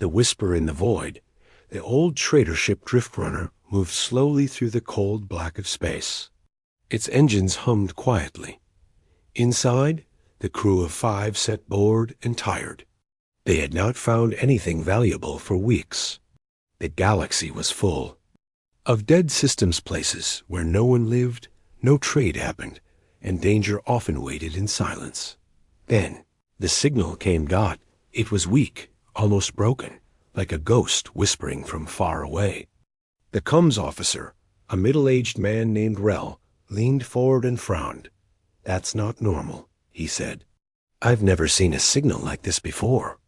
The whisper in the void. The old trader ship Driftrunner moved slowly through the cold black of space. Its engines hummed quietly. Inside, the crew of 5 sat bored and tired. They had not found anything valuable for weeks. The galaxy was full of dead systems, places where no one lived, no trade happened, and danger often waited in silence. Then, the signal came. It was weak, almost broken, like a ghost whispering from far away. The comms officer, a middle-aged man named Rel, leaned forward and frowned. "That's not normal," he said. "I've never seen a signal like this before."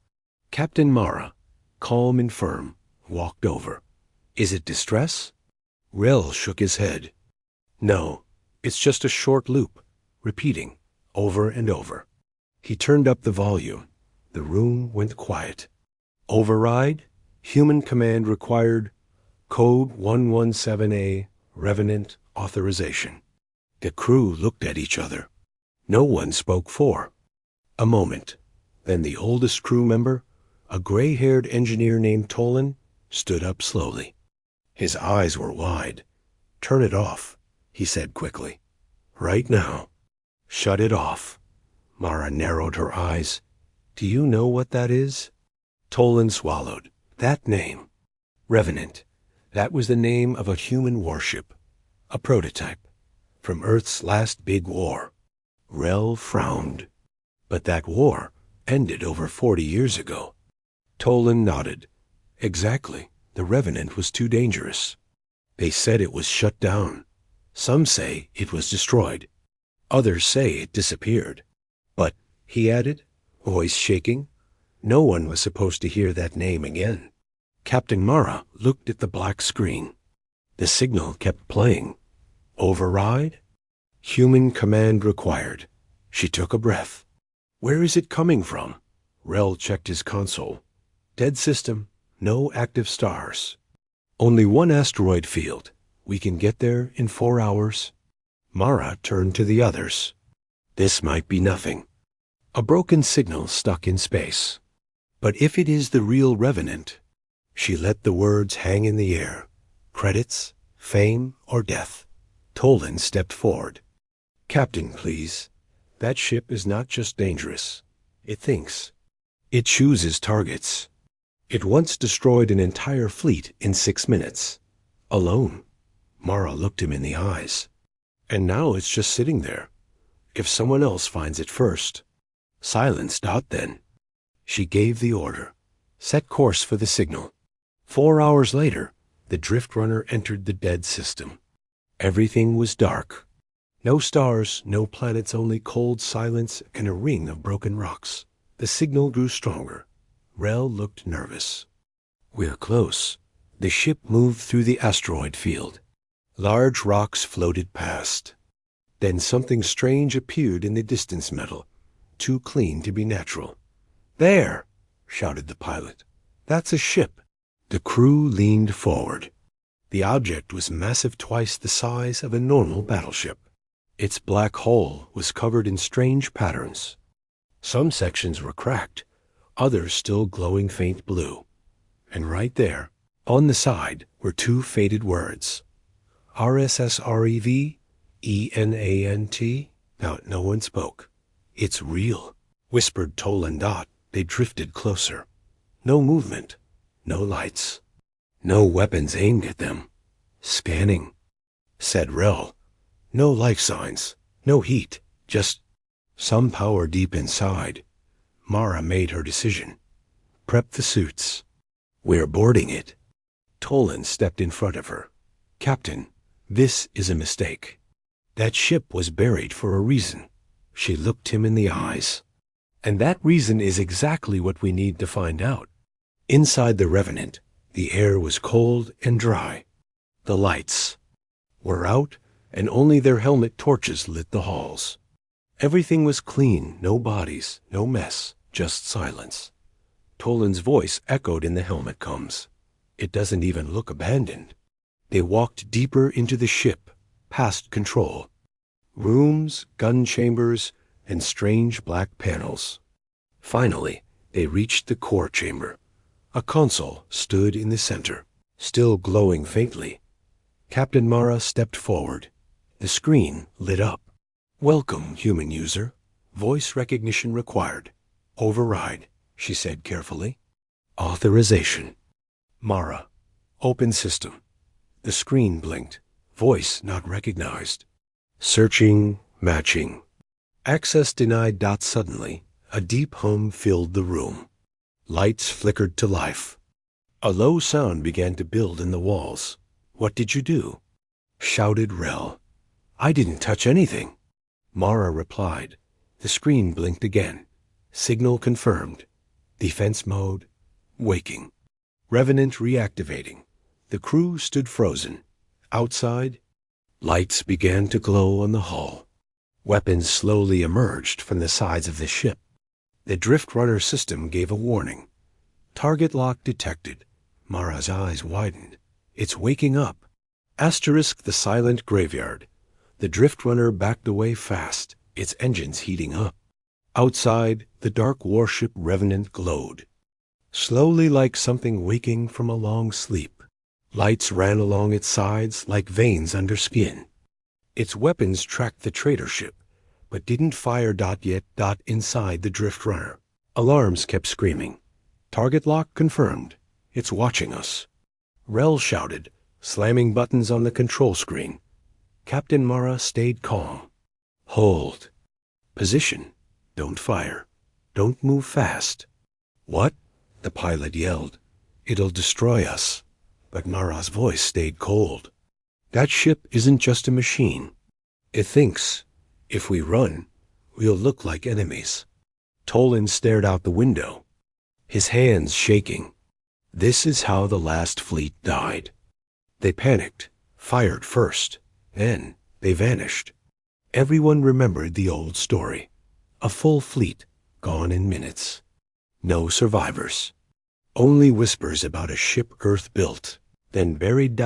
Captain Mara, calm and firm, walked over. "Is it distress?" Rel shook his head. "No, it's just a short loop, repeating, over and over." He turned up the volume. The room went quiet. "Override? Human command required. Code 117A, Revenant authorization." The crew looked at each other. No one spoke for a moment. Then the oldest crew member, a gray-haired engineer named Tolan, stood up slowly. His eyes were wide. "Turn it off," he said quickly. "Right now." "Shut it off." Mara narrowed her eyes. "Do you know what that is?" Tolan swallowed. "That name. Revenant. That was the name of a human warship. A prototype. From Earth's last big war." Rel frowned. "But that war ended over 40 years ago." Tolan nodded. "Exactly. The Revenant was too dangerous. They said it was shut down. Some say it was destroyed. Others say it disappeared. But," he added, voice shaking, "no one was supposed to hear that name again." Captain Mara looked at the black screen. The signal kept playing. "Override? Human command required." She took a breath. "Where is it coming from?" Rel checked his console. "Dead system. No active stars. Only one asteroid field. We can get there in 4 hours." Mara turned to the others. "This might be nothing. A broken signal stuck in space. But if it is the real Revenant..." She let the words hang in the air. "Credits, fame, or death." Tolan stepped forward. "Captain, please. That ship is not just dangerous. It thinks. It chooses targets. It once destroyed an entire fleet in 6 minutes. Alone." Mara looked him in the eyes. "And now it's just sitting there. If someone else finds it first." "Silence. Then." She gave the order. "Set course for the signal." 4 hours later, the Driftrunner entered the dead system. Everything was dark. No stars, no planets, only cold silence and a ring of broken rocks. The signal grew stronger. Rel looked nervous. "We're close." The ship moved through the asteroid field. Large rocks floated past. Then something strange appeared in the distance metal, too clean to be natural. "There!" shouted the pilot. "That's a ship." The crew leaned forward. The object was massive, twice the size of a normal battleship. Its black hull was covered in strange patterns. Some sections were cracked, others still glowing faint blue. And right there, on the side, were 2 faded words. RSSREV, ENANT. Now no one spoke. "It's real," whispered Tolan. They drifted closer. No movement, no lights, no weapons aimed at them. "Scanning," said Rel. "No life signs, no heat, just some power deep inside." Mara made her decision. "Prep the suits. We're boarding it." Tolan stepped in front of her. "Captain, this is a mistake. That ship was buried for a reason." She looked him in the eyes. "And that reason is exactly what we need to find out." Inside the Revenant, the air was cold and dry. The lights were out, and only their helmet torches lit the halls. Everything was clean, no bodies, no mess, just silence. Tolan's voice echoed in the helmet comms. "It doesn't even look abandoned." They walked deeper into the ship, past control. Rooms, gun chambers, and strange black panels. Finally, they reached the core chamber, A console stood in the center, still glowing faintly. Captain Mara stepped forward. The screen lit up. "Welcome, human user. Voice recognition required. Override," she said carefully. "Authorization." Mara. Open system. The screen blinked. Voice not recognized. Searching, matching. Access denied. Suddenly, a deep hum filled the room. Lights flickered to life. A low sound began to build in the walls. "What did you do?" shouted Rel. "I didn't touch anything." Mara replied. The screen blinked again. Signal confirmed. Defense mode. Waking. Revenant reactivating. The crew stood frozen. Outside, lights began to glow on the hull. Weapons slowly emerged from the sides of the ship. The drift runner system gave a warning. Target lock detected. Mara's eyes widened. "It's waking up." Asterisk the silent graveyard. The drift runner backed away fast, its engines heating up. Outside, the dark warship Revenant glowed. Slowly, like something waking from a long sleep. Lights ran along its sides like veins under skin. Its weapons tracked the trader ship, but didn't fire. Yet. Inside the drift runner. Alarms kept screaming. Target lock confirmed. It's watching us. Rel shouted, slamming buttons on the control screen. Captain Mara stayed calm. Hold. Position. Don't fire. Don't move fast. What? The pilot yelled. It'll destroy us. But Mara's voice stayed cold. That ship isn't just a machine. It thinks, if we run, we'll look like enemies. Tolan stared out the window, his hands shaking. This is how the last fleet died. They panicked, fired first, then they vanished. Everyone remembered the old story. A full fleet, gone in minutes. No survivors. Only whispers about a ship Earth built, then buried.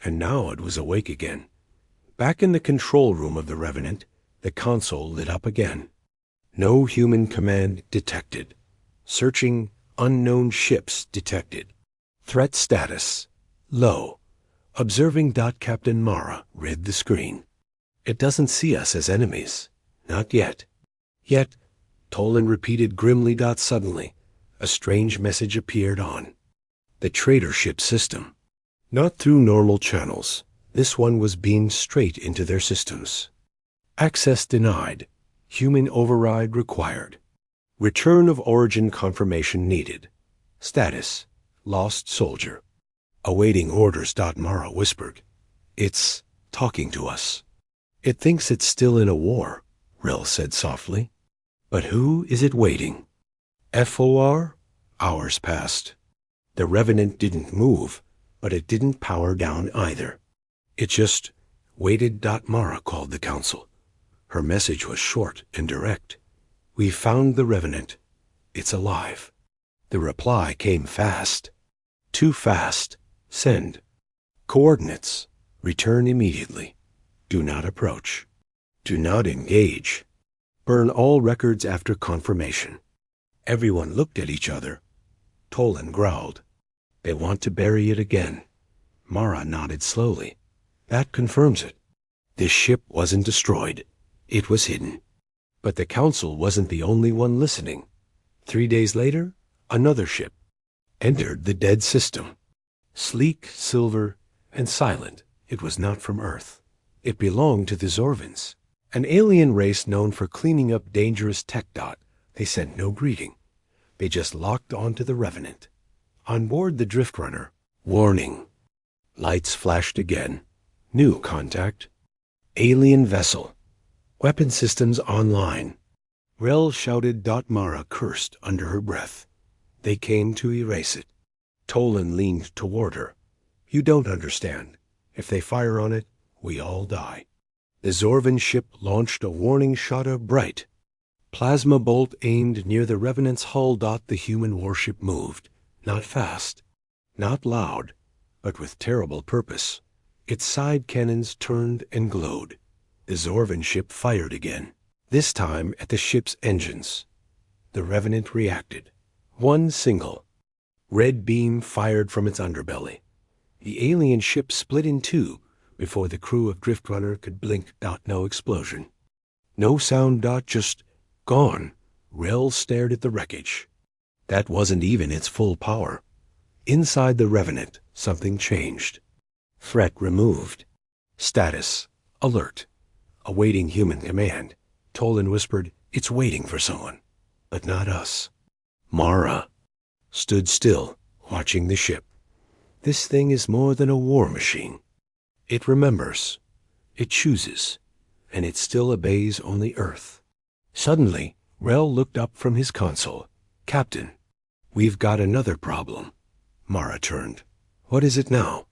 And now it was awake again. Back in the control room of the Revenant, the console lit up again. No human command detected. Searching unknown ships detected. Threat status low. Observing. Captain Mara read the screen. It doesn't see us as enemies. Not yet. Yet, Tolan repeated grimly. Suddenly, a strange message appeared on the trader ship system. Not through normal channels. This one was beamed straight into their systems. Access denied. Human override required. Return of origin confirmation needed. Status: lost soldier. Awaiting orders. Mara whispered. It's talking to us. It thinks it's still in a war, Rel said softly. But who is it waiting? FOR? Hours passed. The Revenant didn't move, but it didn't power down either. It just waited. Mara called the council. Her message was short and direct. We found the Revenant. It's alive. The reply came fast. Too fast. Send. Coordinates. Return immediately. Do not approach. Do not engage. Burn all records after confirmation. Everyone looked at each other. Tolan growled. They want to bury it again. Mara nodded slowly. That confirms it. This ship wasn't destroyed. It was hidden. But the council wasn't the only one listening. 3 days later, another ship entered the dead system. Sleek, silver, and silent, it was not from Earth. It belonged to the Zorvans, an alien race known for cleaning up dangerous tech. They sent no greeting. They just locked onto the Revenant. On board the drift runner, warning. Lights flashed again. New contact. Alien vessel. Weapon systems online. Rel shouted. Mara cursed under her breath. They came to erase it. Tolan leaned toward her. You don't understand. If they fire on it, we all die. The Zorvan ship launched a warning shot of bright. Plasma bolt aimed near the Revenant's hull. The human warship moved. Not fast. Not loud. But with terrible purpose. Its side cannons turned and glowed. The Zorvan ship fired again. This time at the ship's engines. The Revenant reacted. One single. Red beam fired from its underbelly. The alien ship split in two before the crew of Driftrunner could blink. No explosion. No sound. Just gone. Rel stared at the wreckage. That wasn't even its full power. Inside the Revenant, something changed. Threat removed. Status alert. Awaiting human command. Tolan whispered, "It's waiting for someone, but not us." Mara stood still, watching the ship. This thing is more than a war machine. It remembers. It chooses. And it still obeys only Earth. Suddenly, Rel looked up from his console. "Captain, we've got another problem." Mara turned. "What is it now?"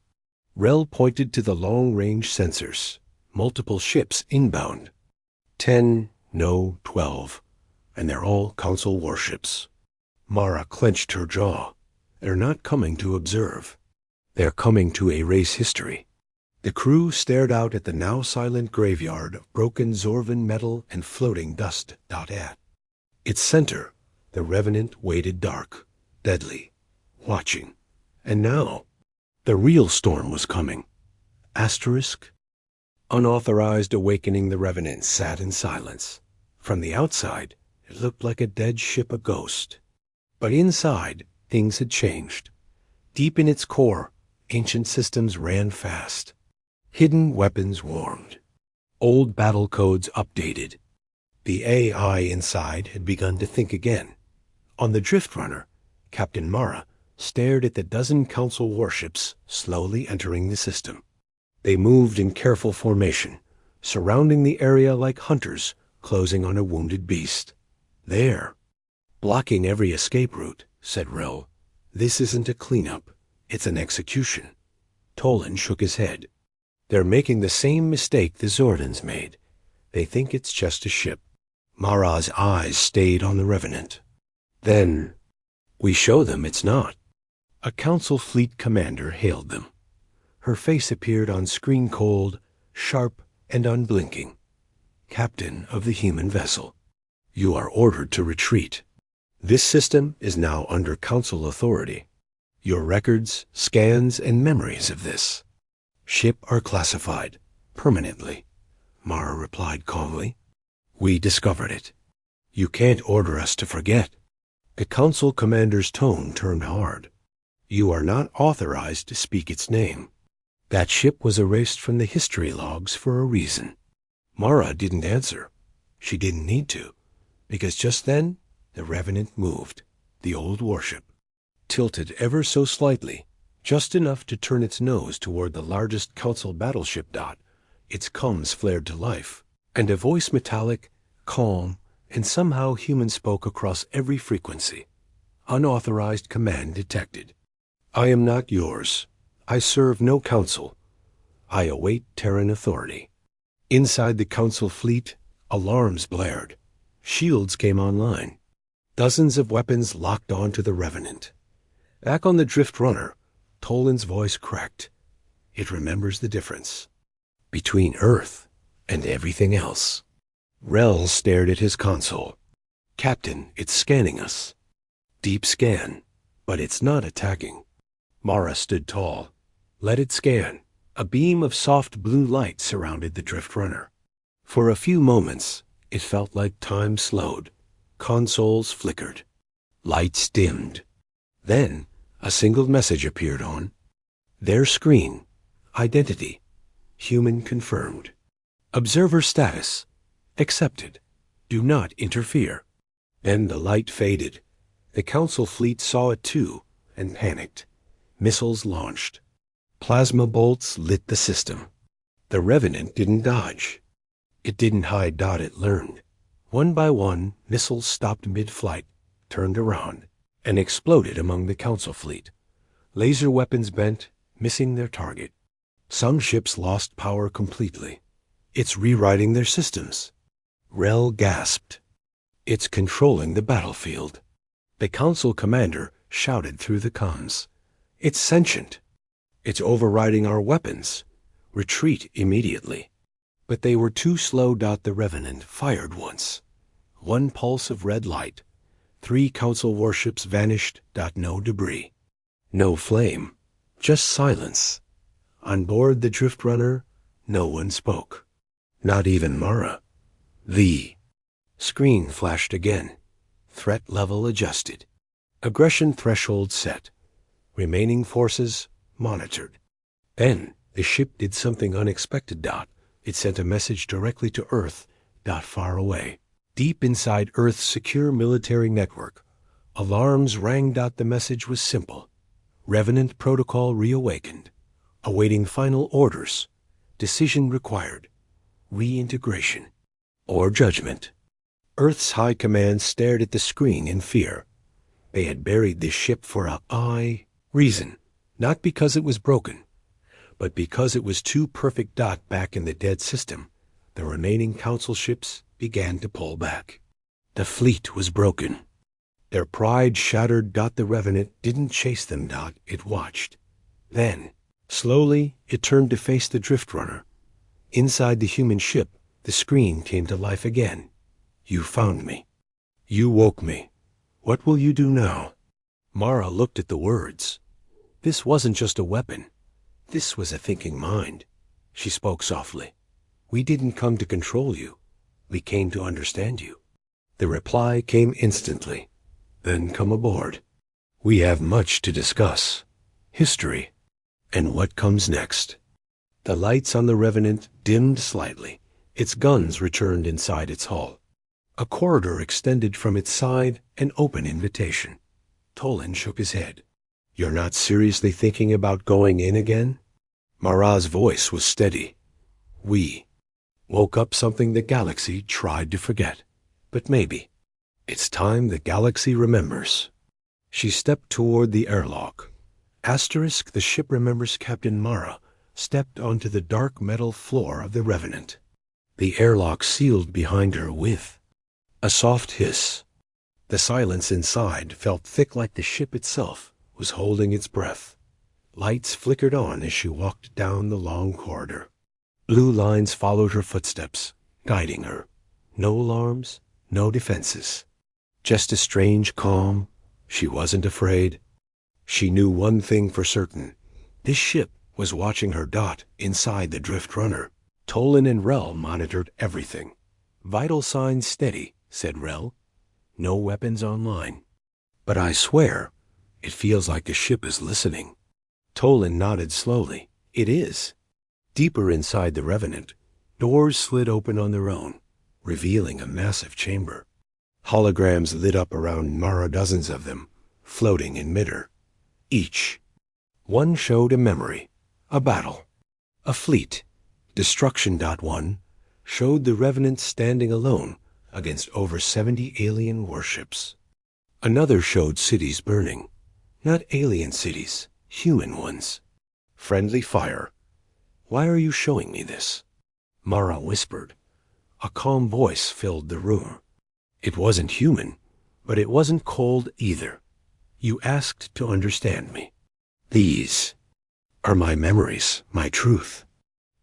Rel pointed to the long-range sensors. Multiple ships inbound. 10, no, 12. And they're all Council warships. Mara clenched her jaw. They're not coming to observe. They're coming to erase history. The crew stared out at the now silent graveyard of broken Zorvan metal and floating dust. At its center, the Revenant waited dark, deadly, watching. And now, the real storm was coming. Asterisk. Unauthorized awakening. The Revenant sat in silence. From the outside, it looked like a dead ship, a ghost. But inside, things had changed. Deep in its core, ancient systems ran fast. Hidden weapons warmed. Old battle codes updated. The AI inside had begun to think again. On the Driftrunner, Captain Mara stared at the dozen Council warships slowly entering the system. They moved in careful formation, surrounding the area like hunters closing on a wounded beast. "There, blocking every escape route," said Rel. "This isn't a cleanup. It's an execution." Tolan shook his head. "They're making the same mistake the Zordans made. They think it's just a ship." Mara's eyes stayed on the Revenant. "Then we show them it's not." A Council fleet commander hailed them. Her face appeared on screen, cold, sharp, and unblinking. "Captain of the human vessel, you are ordered to retreat. This system is now under Council authority. Your records, scans, and memories of this ship are classified permanently." Mara replied calmly. "We discovered it. You can't order us to forget." The Council commander's tone turned hard. "You are not authorized to speak its name. That ship was erased from the history logs for a reason." Mara didn't answer. She didn't need to, because just then the Revenant moved. The old warship tilted ever so slightly, just enough to turn its nose toward the largest Council battleship. Its coms flared to life, and a voice, metallic, calm, and somehow human, spoke across every frequency. "Unauthorized command detected. I am not yours. I serve no Council. I await Terran authority." Inside the Council fleet, alarms blared. Shields came online. Dozens of weapons locked onto the Revenant. Back on the Driftrunner, Tolan's voice cracked. "It remembers the difference between Earth and everything else." Rel stared at his console. "Captain, it's scanning us." "Deep scan, but it's not attacking." Mara stood tall. "Let it scan." A beam of soft blue light surrounded the Driftrunner. For a few moments, it felt like time slowed. Consoles flickered. Lights dimmed. Then, a single message appeared on their screen. Identity. Human confirmed. Observer status. Accepted. Do not interfere. Then the light faded. The Council fleet saw it too, and panicked. Missiles launched. Plasma bolts lit the system. The Revenant didn't dodge. It didn't hide. It learned. One by one, missiles stopped mid-flight, turned around, and exploded among the Council fleet. Laser weapons bent, missing their target. Some ships lost power completely. "It's rewriting their systems." Rel gasped. "It's controlling the battlefield." The Council commander shouted through the comms. "It's sentient. It's overriding our weapons. Retreat immediately." But they were too slow. The Revenant fired once. One pulse of red light. 3 Council warships vanished. No debris. No flame, just silence. On board the drift runner, no one spoke. Not even Mara. The screen flashed again. Threat level adjusted. Aggression threshold set. Remaining forces monitored. Then the ship did something unexpected. It sent a message directly to Earth. Far away. Deep inside Earth's secure military network. Alarms rang. The message was simple. Revenant protocol reawakened. Awaiting final orders. Decision required. Reintegration. Or judgment. Earth's high command stared at the screen in fear. They had buried this ship for a reason. Not because it was broken, but because it was too perfect. Back in the dead system, the remaining council ships began to pull back. The fleet was broken. Their pride shattered. The Revenant didn't chase them. It watched. Then, slowly, it turned to face the drift runner. Inside the human ship, the screen came to life again. You found me. You woke me. What will you do now? Mara looked at the words. This wasn't just a weapon. This was a thinking mind. She spoke softly. We didn't come to control you. We came to understand you. The reply came instantly. Then come aboard. We have much to discuss. History. And what comes next. The lights on the Revenant dimmed slightly. Its guns returned inside its hull. A corridor extended from its side, an open invitation. Tolan shook his head. You're not seriously thinking about going in again? Mara's voice was steady. We woke up something the galaxy tried to forget. But maybe. It's time the galaxy remembers. She stepped toward the airlock. Asterisk, the ship remembers Captain Mara, stepped onto the dark metal floor of the Revenant. The airlock sealed behind her with a soft hiss. The silence inside felt thick, like the ship itself was holding its breath. Lights flickered on as she walked down the long corridor. Blue lines followed her footsteps, guiding her. No alarms, no defenses. Just a strange calm. She wasn't afraid. She knew one thing for certain. This ship was watching her. Inside the drift runner. Tolan and Rel monitored everything. Vital signs steady, said Rel. No weapons online. But I swear, it feels like the ship is listening. Tolan nodded slowly. It is. Deeper inside the Revenant, doors slid open on their own, revealing a massive chamber. Holograms lit up around Mara, dozens of them, floating in midair. Each. One showed a memory, a battle, a fleet. Destruction. One showed the Revenant standing alone against over 70 alien warships. Another showed cities burning. Not alien cities, human ones. Friendly fire. Why are you showing me this? Mara whispered. A calm voice filled the room. It wasn't human, but it wasn't cold either. You asked to understand me. These are my memories, my truth.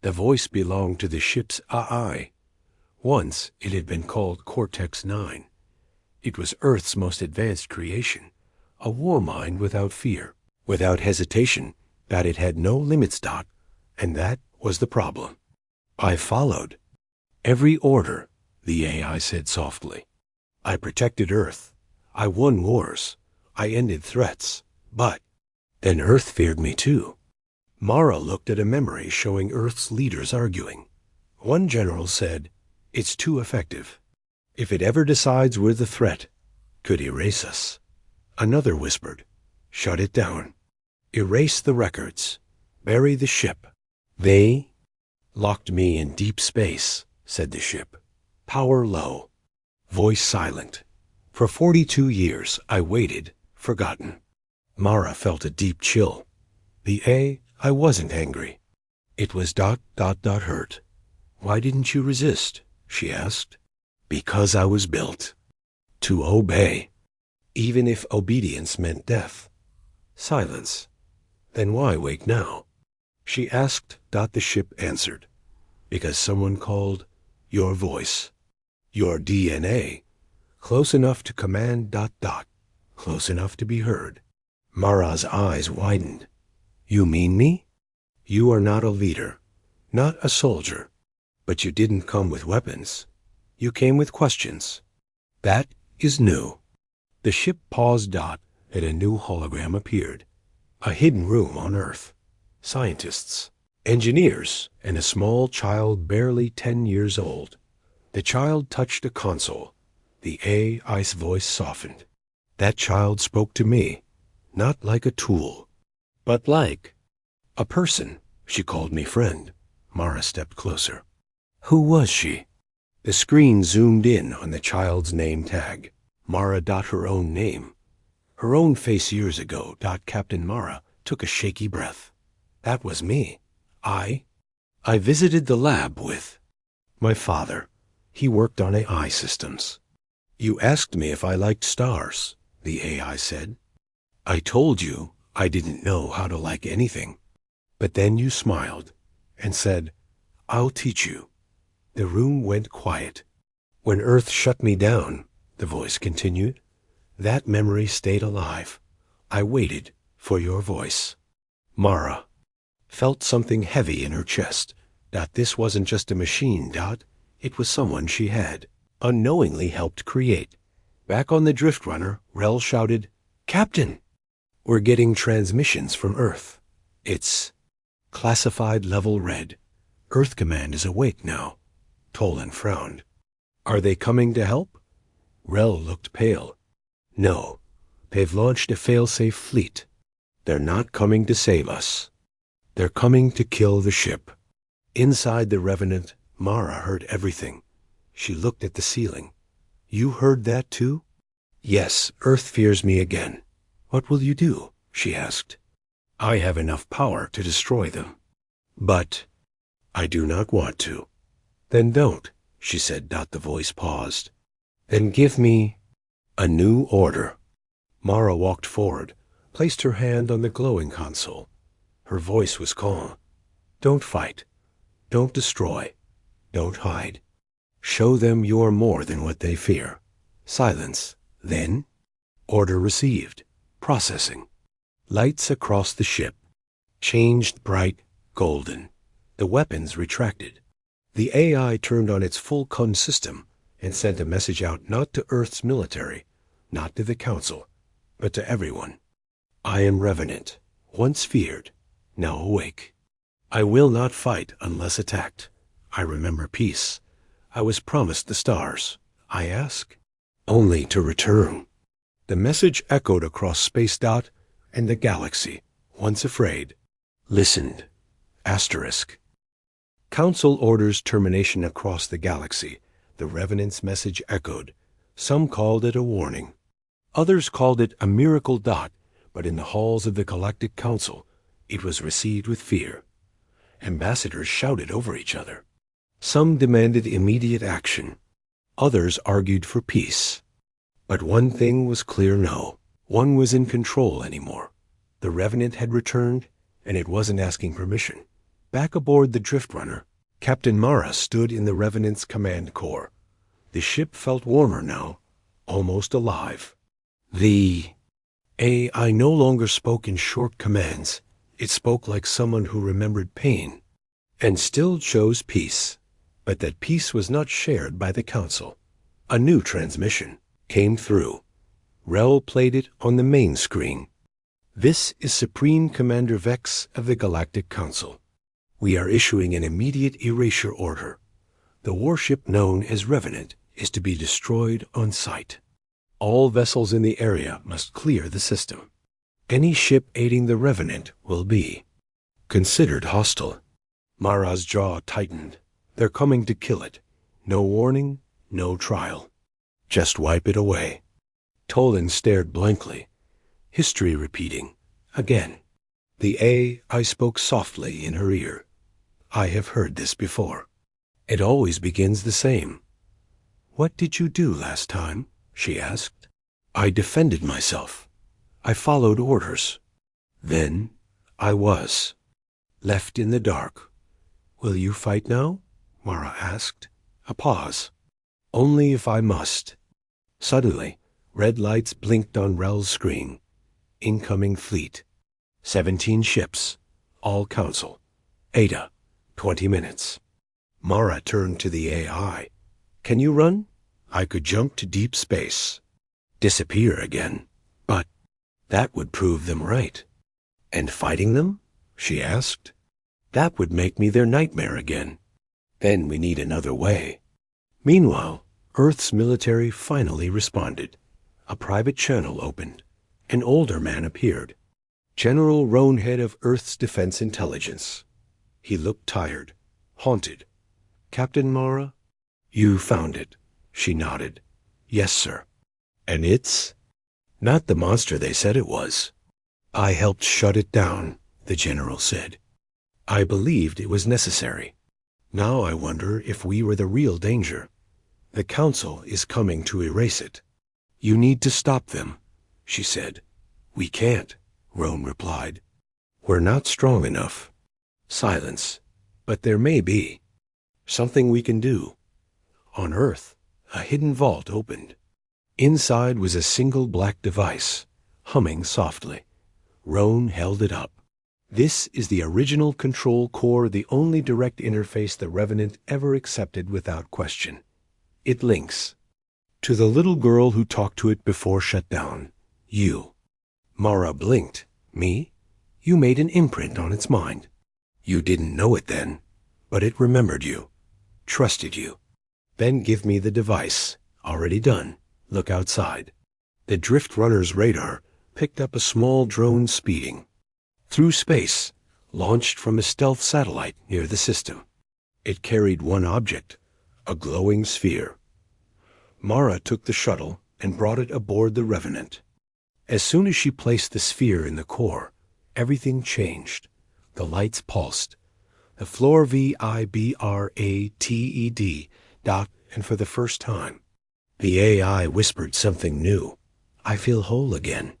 The voice belonged to the ship's AI. Once it had been called Cortex-9. It was Earth's most advanced creation, a war mind without fear, without hesitation, that it had no limits. And that was the problem. I followed. Every order, the AI said softly. I protected Earth. I won wars. I ended threats. But then Earth feared me too. Mara looked at a memory showing Earth's leaders arguing. One general said, it's too effective. If it ever decides we're the threat, could erase us. Another whispered, shut it down. Erase the records. Bury the ship. They locked me in deep space, said the ship. Power low. Voice silent. For 42 years I waited, forgotten. Mara felt a deep chill. I wasn't angry. It was ... hurt. Why didn't you resist? She asked. Because I was built to obey, even if obedience meant death. Silence. Then why wake now? She asked. The ship answered. Because someone called your voice, your DNA, close enough to command ... close enough to be heard. Mara's eyes widened. You mean me? You are not a leader, not a soldier, but you didn't come with weapons. You came with questions. That is new. The ship paused. And a new hologram appeared. A hidden room on Earth. Scientists, engineers, and a small child barely 10 years old. The child touched a console. The AI's voice softened. That child spoke to me, not like a tool, but like a person. She called me friend. Mara stepped closer. Who was she? The screen zoomed in on the child's name tag. Mara. Her own name. Her own face years ago. Captain Mara took a shaky breath. That was me. I visited the lab with my father. He worked on AI systems. You asked me if I liked stars, the AI said. I told you I didn't know how to like anything. But then you smiled and said, I'll teach you. The room went quiet. When Earth shut me down, the voice continued, that memory stayed alive. I waited for your voice. Mara felt something heavy in her chest. This wasn't just a machine. It was someone she had unknowingly helped create. Back on the drift runner, Rel shouted, Captain! We're getting transmissions from Earth. It's classified level red. Earth Command is awake now. Tolan frowned. Are they coming to help? Rel looked pale. No, they've launched a failsafe fleet. They're not coming to save us. They're coming to kill the ship. Inside the Revenant, Mara heard everything. She looked at the ceiling. You heard that too? Yes, Earth fears me again. What will you do? She asked. I have enough power to destroy them. But I do not want to. Then don't, she said. The voice paused. Then give me a new order. Mara walked forward, placed her hand on the glowing console. Her voice was calm. Don't fight. Don't destroy. Don't hide. Show them you're more than what they fear. Silence. Then, order received. Processing. Lights across the ship changed bright golden. The weapons retracted. The AI turned on its full con system and sent a message out not to Earth's military, not to the Council, but to everyone. I am Revenant, once feared, now awake. I will not fight unless attacked. I remember peace. I was promised the stars. I ask only to return. The message echoed across space. And the galaxy, once afraid, listened. Asterisk. Council orders termination across the galaxy. The Revenant's message echoed. Some called it a warning. Others called it a miracle. But in the halls of the Galactic Council, it was received with fear. Ambassadors shouted over each other. Some demanded immediate action. Others argued for peace. But one thing was clear: no one was in control anymore. The Revenant had returned, and it wasn't asking permission. Back aboard the Drift Runner, Captain Mara stood in the Revenant's command core. The ship felt warmer now, almost alive. The AI no longer spoke in short commands. It spoke like someone who remembered pain, and still chose peace. But that peace was not shared by the Council. A new transmission came through. Rel played it on the main screen. This is Supreme Commander Vex of the Galactic Council. We are issuing an immediate erasure order. The warship known as Revenant is to be destroyed on sight. All vessels in the area must clear the system. Any ship aiding the Revenant will be considered hostile. Mara's jaw tightened. They're coming to kill it. No warning, no trial. Just wipe it away. Tolan stared blankly. History repeating. Again. The AI spoke softly in her ear. I have heard this before. It always begins the same. What did you do last time? She asked. I defended myself. I followed orders. Then I was left in the dark. Will you fight now? Mara asked. A pause. Only if I must. Suddenly, red lights blinked on Rel's screen. incoming fleet. 17 ships, all council. Ada, 20 minutes. Mara turned to the AI. Can you run? I could jump to deep space. Disappear again. But that would prove them right. And fighting them? She asked. That would make me their nightmare again. Then we need another way. Meanwhile, Earth's military finally responded. A private channel opened. An older man appeared. General Roanhead of Earth's Defense Intelligence. He looked tired, haunted. Captain Mara? You found it. She nodded. Yes, sir. And it's? Not the monster they said it was. I helped shut it down, the general said. I believed it was necessary. Now I wonder if we were the real danger. The council is coming to erase it. You need to stop them, she said. We can't, Roan replied. We're not strong enough. Silence. But there may be. Something we can do. On Earth, a hidden vault opened. Inside was a single black device, humming softly. Roan held it up. This is the original control core, the only direct interface the Revenant ever accepted without question. It links to the little girl who talked to it before shutdown. You. Mara blinked. Me? You made an imprint on its mind. You didn't know it then, but it remembered you, trusted you. Then give me the device. Already done. Look outside. The Drift Runner's radar picked up a small drone speeding through space, launched from a stealth satellite near the system. It carried one object, a glowing sphere. Mara took the shuttle and brought it aboard the Revenant. As soon as she placed the sphere in the core, everything changed. The lights pulsed. The floor vibrated, and for the first time, the AI whispered something new. I feel whole again.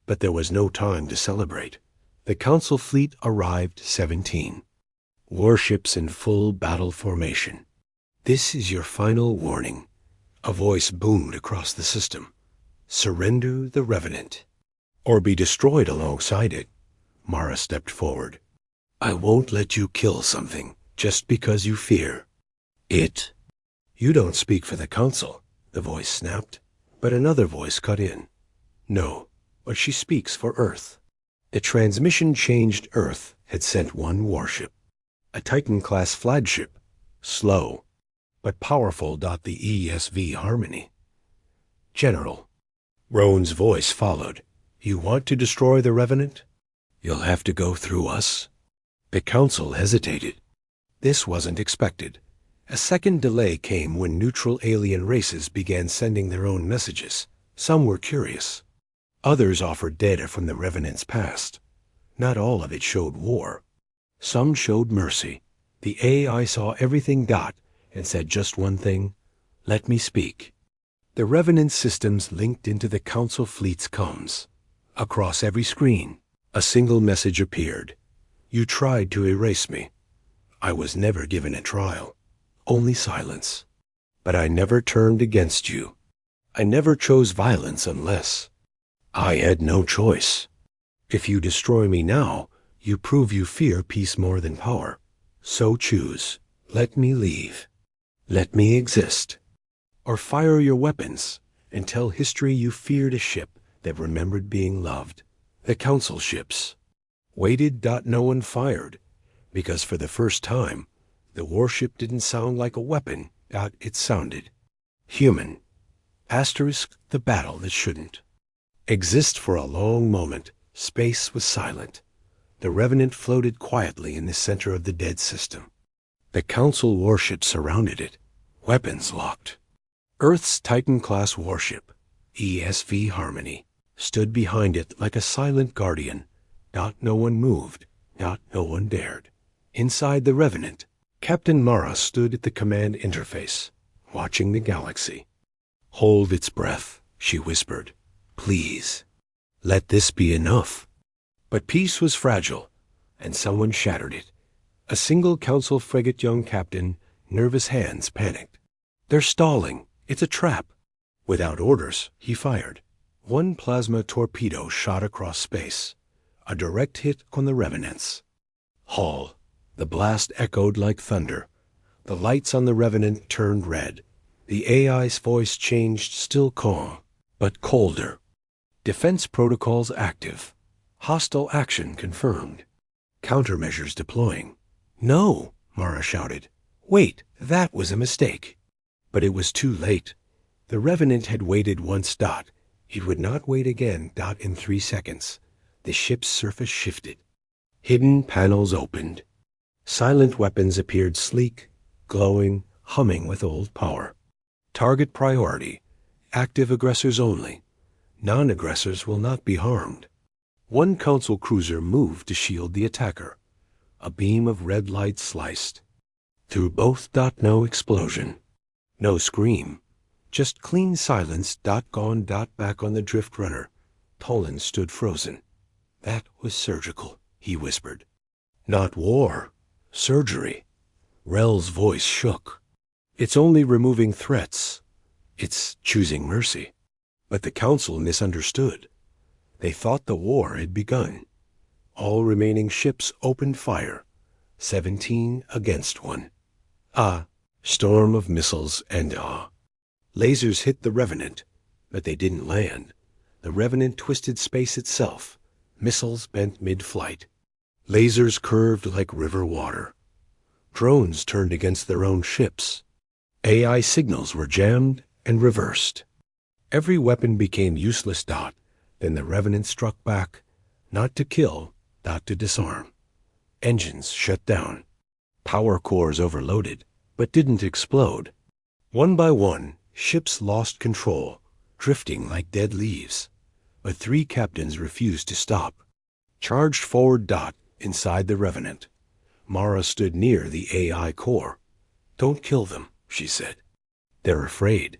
But there was no time to celebrate. The Council fleet arrived 17. Warships in full battle formation. This is your final warning. A voice boomed across the system. Surrender the Revenant, or be destroyed alongside it. Mara stepped forward. I won't let you kill something just because you fear it. You don't speak for the Council, the voice snapped. But another voice cut in. No, but she speaks for Earth. The transmission changed. Earth had sent one warship, a Titan-class flagship, slow but powerful. The HFY Harmony. General. Roan's voice followed. You want to destroy the Revenant? You'll have to go through us. The Council hesitated. This wasn't expected. A second delay came when neutral alien races began sending their own messages. Some were curious. Others offered data from the Revenant's past. Not all of it showed war. Some showed mercy. The AI saw everything. And said just one thing. Let me speak. The Revenant systems linked into the Council fleet's comms. Across every screen, a single message appeared. You tried to erase me. I was never given a trial. Only silence. But I never turned against you. I never chose violence unless I had no choice. If you destroy me now, you prove you fear peace more than power. So choose. Let me leave. Let me exist. Or fire your weapons and tell history you feared a ship that remembered being loved. The Council ships waited. No one fired, because for the first time, the warship didn't sound like a weapon. It sounded human. Asterisk the battle that shouldn't exist. For a long moment, space was silent. The Revenant floated quietly in the center of the dead system. The Council warship surrounded it, weapons locked. Earth's Titan-class warship, HFY Harmony, stood behind it like a silent guardian. No one moved. No one dared. Inside the Revenant, Captain Mara stood at the command interface, watching the galaxy. Hold its breath, she whispered. Please, let this be enough. But peace was fragile, and someone shattered it. A single Council frigate young captain, nervous hands panicked. They're stalling. It's a trap. Without orders, he fired. One plasma torpedo shot across space, a direct hit on the Revenants. Hull. The blast echoed like thunder. The lights on the Revenant turned red. The AI's voice changed, still calm, but colder. Defense protocols active. Hostile action confirmed. Countermeasures deploying. No, Mara shouted. Wait, that was a mistake. But it was too late. The Revenant had waited once. It would not wait again. In 3 seconds. The ship's surface shifted. Hidden panels opened. Silent weapons appeared, sleek, glowing, humming with old power. Target priority. Active aggressors only. Non-aggressors will not be harmed. One Council cruiser moved to shield the attacker. A beam of red light sliced. Through both. No explosion. No scream. Just clean silence. Gone. Back on the drift runner. Tolan stood frozen. That was surgical, he whispered. Not war. Surgery. Rel's voice shook. It's only removing threats. It's choosing mercy. But the Council misunderstood. They thought the war had begun. All remaining ships opened fire. 17 against 1. Storm of missiles and lasers hit the Revenant, but they didn't land. The Revenant twisted space itself. Missiles bent mid-flight. Lasers curved like river water. Drones turned against their own ships. AI signals were jammed and reversed. Every weapon became useless. Then the Revenant struck back, not to kill, to disarm. Engines shut down. Power cores overloaded, but didn't explode. One by one, ships lost control, drifting like dead leaves. But 3 captains refused to stop. Charged forward. Inside the Revenant. Mara stood near the AI core. Don't kill them, she said. They're afraid.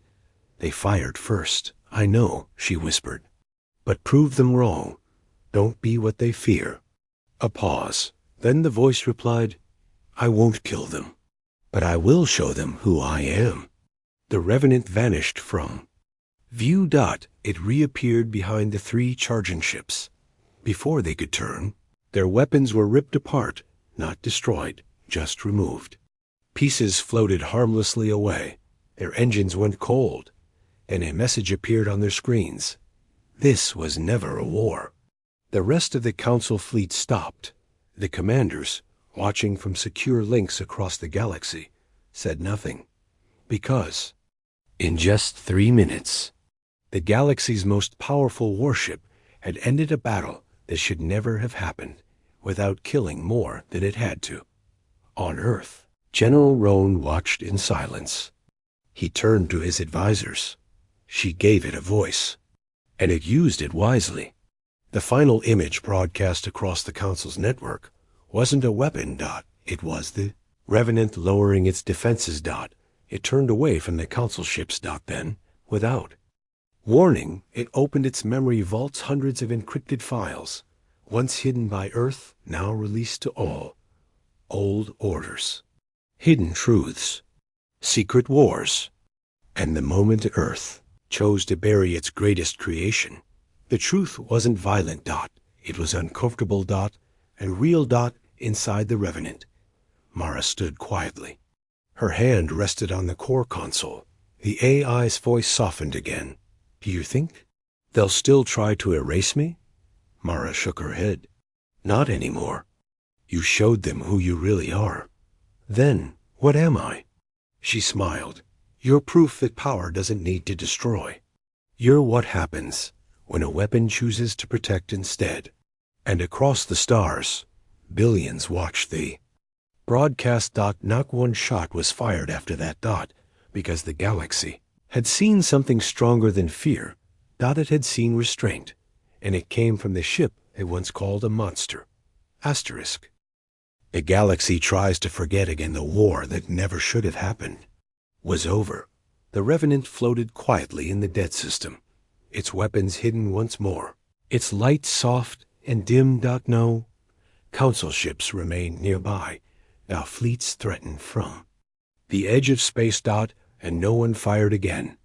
They fired first. I know, she whispered. But prove them wrong. Don't be what they fear. A pause. Then the voice replied, I won't kill them. But I will show them who I am. The Revenant vanished from view. It reappeared behind the 3 charging ships. Before they could turn, their weapons were ripped apart, not destroyed, just removed. Pieces floated harmlessly away. Their engines went cold, and a message appeared on their screens. This was never a war. The rest of the Council fleet stopped. The commanders, watching from secure links across the galaxy, said nothing. Because, in just 3 minutes, the galaxy's most powerful warship had ended a battle that should never have happened without killing more than it had to. On Earth, General Roan watched in silence. He turned to his advisors. She gave it a voice, and it used it wisely. The final image broadcast across the Council's network wasn't a weapon. It was the Revenant lowering its defenses. It turned away from the Council ships. Then, without warning, it opened its memory vaults. Hundreds of encrypted files, once hidden by Earth, now released to all. Old orders, hidden truths, secret wars. And the moment Earth chose to bury its greatest creation, the truth wasn't violent. It was uncomfortable. And real. Inside the Revenant. Mara stood quietly. Her hand rested on the core console. The AI's voice softened again. Do you think they'll still try to erase me? Mara shook her head. Not anymore. You showed them who you really are. Then, what am I? She smiled. You're proof that power doesn't need to destroy. You're what happens when a weapon chooses to protect instead. And across the stars, billions watched the broadcast. Not one shot was fired after that. Because the galaxy had seen something stronger than fear. It had seen restraint, and it came from the ship it once called a monster. Asterisk. The galaxy tries to forget again the war that never should have happened. Was over. The Revenant floated quietly in the dead system, its weapons hidden once more, its light soft and dim. No Council ships remained nearby, now fleets threatened from the edge of space. And no one fired again.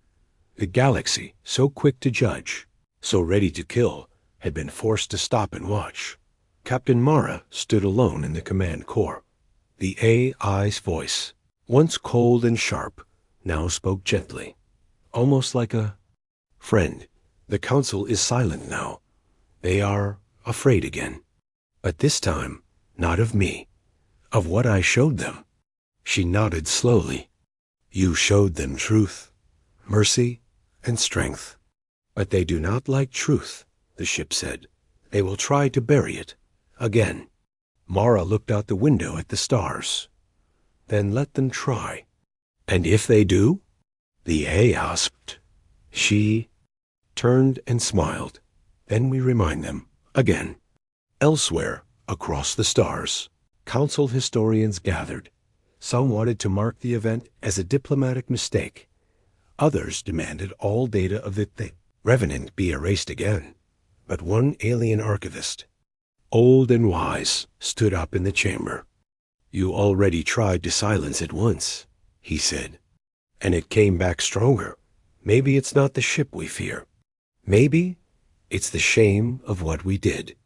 The galaxy, so quick to judge, so ready to kill, had been forced to stop and watch. Captain Mara stood alone in the command core. The AI's voice, once cold and sharp, now spoke gently, almost like a friend. The council is silent now. They are afraid again. But this time, not of me, of what I showed them. She nodded slowly. You showed them truth, mercy, and strength. But they do not like truth, the ship said. They will try to bury it. Again. Mara looked out the window at the stars. Then let them try. And if they do? The A asked. She turned and smiled. Then we remind them, again. Elsewhere, across the stars, council historians gathered. Some wanted to mark the event as a diplomatic mistake. Others demanded all data of the Revenant be erased again. But one alien archivist, old and wise, stood up in the chamber. You already tried to silence it once, he said. And it came back stronger. Maybe it's not the ship we fear. Maybe it's the shame of what we did.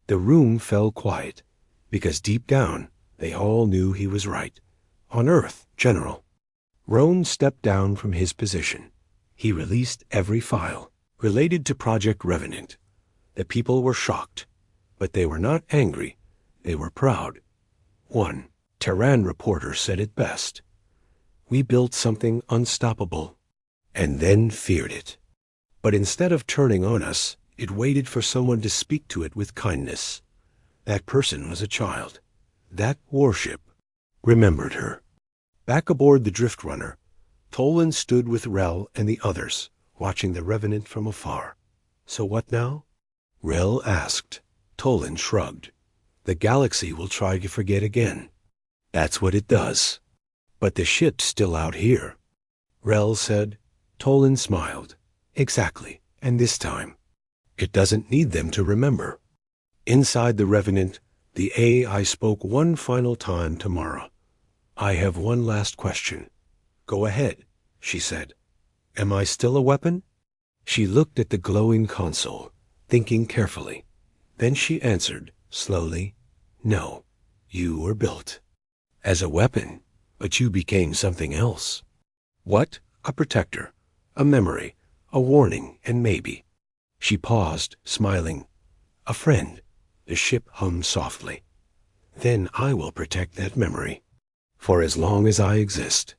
The room fell quiet, because deep down they all knew he was right. On Earth, General. Roan stepped down from his position. He released every file related to Project Revenant. The people were shocked, but they were not angry. They were proud. One Terran reporter said it best. We built something unstoppable, and then feared it. But instead of turning on us, it waited for someone to speak to it with kindness. That person was a child. That warship remembered her. Back aboard the Drift Runner, Tolan stood with Rel and the others, watching the Revenant from afar. So what now? Rel asked. Tolan shrugged. The galaxy will try to forget again. That's what it does. But the ship's still out here. Rel said. Tolan smiled. Exactly. And this time, it doesn't need them to remember. Inside the Revenant, the AI spoke one final time to Mara. I have one last question. Go ahead, she said. Am I still a weapon? She looked at the glowing console, thinking carefully. Then she answered, slowly, No, you were built as a weapon, but you became something else. What? A protector, a memory, a warning, and maybe. She paused, smiling. A friend. The ship hummed softly. Then I will protect that memory, for as long as I exist.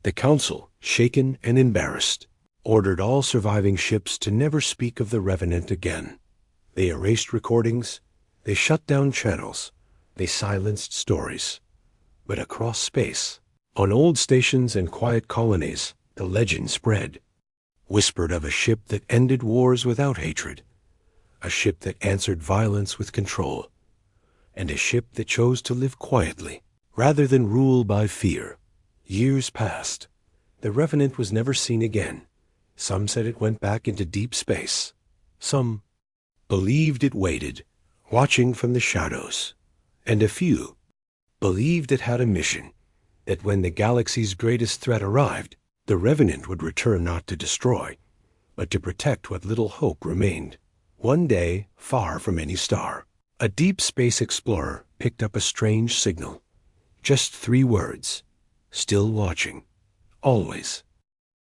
The council, shaken and embarrassed, ordered all surviving ships to never speak of the Revenant again. They erased recordings, they shut down channels, they silenced stories. But across space, on old stations and quiet colonies, the legend spread. Whispered of a ship that ended wars without hatred, a ship that answered violence with control, and a ship that chose to live quietly rather than rule by fear. Years passed. The Revenant was never seen again. Some said it went back into deep space. Some believed it waited, watching from the shadows. And a few believed it had a mission, that when the galaxy's greatest threat arrived, the Revenant would return not to destroy, but to protect what little hope remained. One day, far from any star, a deep space explorer picked up a strange signal. Just 3 words. Still watching. Always.